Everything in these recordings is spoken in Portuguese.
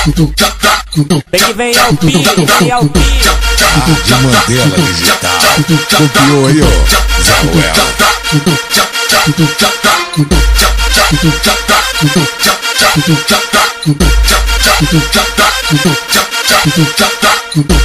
Vem que vem ao pi, vem ao pi. De Mandela Digital. Copiou aí, ó, Zé Ruela.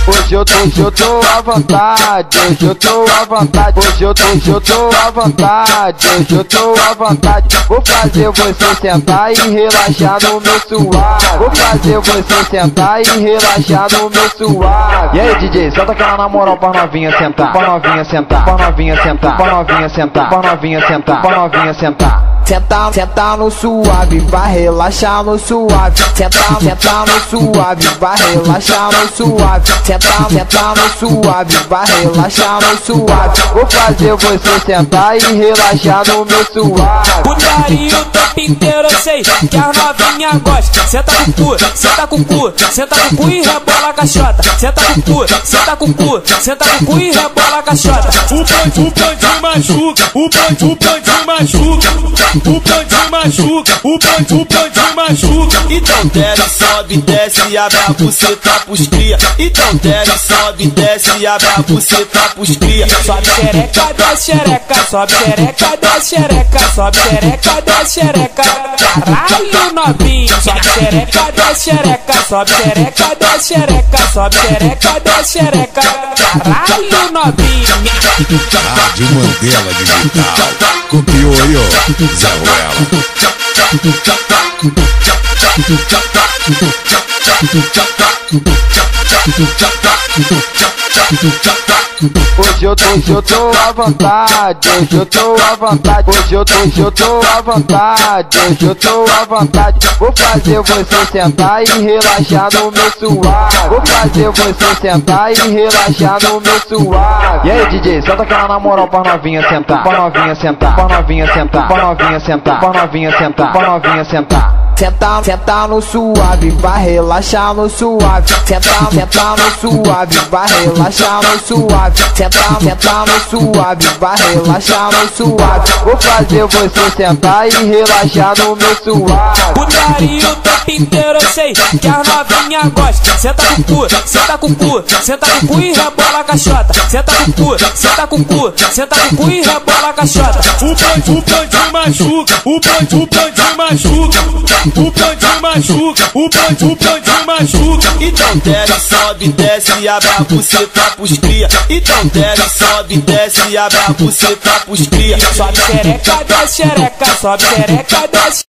Hoje eu tô à vontade, hoje eu tô à vontade, hoje eu tô à vontade, hoje eu tô à vontade. Vou fazer você sentar e relaxar no meu suave. Vou fazer você sentar e relaxar no meu suave. E aí, DJ, solta aquela na moral pra novinha sentar, pra novinha sentar, pra novinha sentar, pra novinha sentar, pra novinha sentar, pra novinha sentar. Senta no suave, vai relaxar no suave. Senta no suave, vai relaxar no suave. Senta no suave, vai relaxar no suave. Vou fazer você sentar e relaxar no meu suave. Putaria o tempo inteiro, eu sei que as novinha gosta. Senta com o cu, senta com o cu, senta com o cu e rebola a caixota. Senta com o cu, senta com o cu, senta com o cu e rebola a caixota. O bonde machuca, o bonde machuca. O bonde machuca, o bonde machuca. Então desce, sobe, desce, abre a buceta pros cria. Então desce, sobe, desce, abre a buceta pros cria. Sobe xereca, desce xereca, sobe xereca, desce xereca, sobe xereca, desce xereca. Caralho novinho, sobe xereca, desce xereca, sobe xereca, desce xereca, sobe xereca, desce xereca. Caralho novinho. De Mandela Digital. Copiou aí, ó, Zé Ruela. Hoje eu tô à vontade, hoje eu tô à vontade, hoje eu tô à vontade, hoje eu tô à vontade. Vou fazer você sentar e relaxar no meu suave. Vou fazer você sentar e relaxar no meu suave. E aí, DJ, solta aquela na moral pra novinha sentar, pra novinha sentar, pra novinha sentar, pra novinha sentar, pra novinha sentar, pra novinha sentar. Senta no suave, vai relaxar no suave. Senta no suave, vai relaxar no suave. Senta no suave, vai relaxar no suave. Vou fazer você sentar e relaxar no meu suave. Putaria o tempo inteiro, eu sei que as novinha gosta. Senta com o cu, senta com o cu, senta com o cu e rebola a caixota. Senta com o cu, senta com o cu, senta com o cu e rebola a caixota. O bonde machuca, o bonde machuca. O bonde machuca, o bonde machuca. Então desce, sobe, desce, abre a buceta pros cria. Então desce, sobe, desce, abre a buceta pros cria. Sobe xereca, desce xereca, sobe xereca, desce.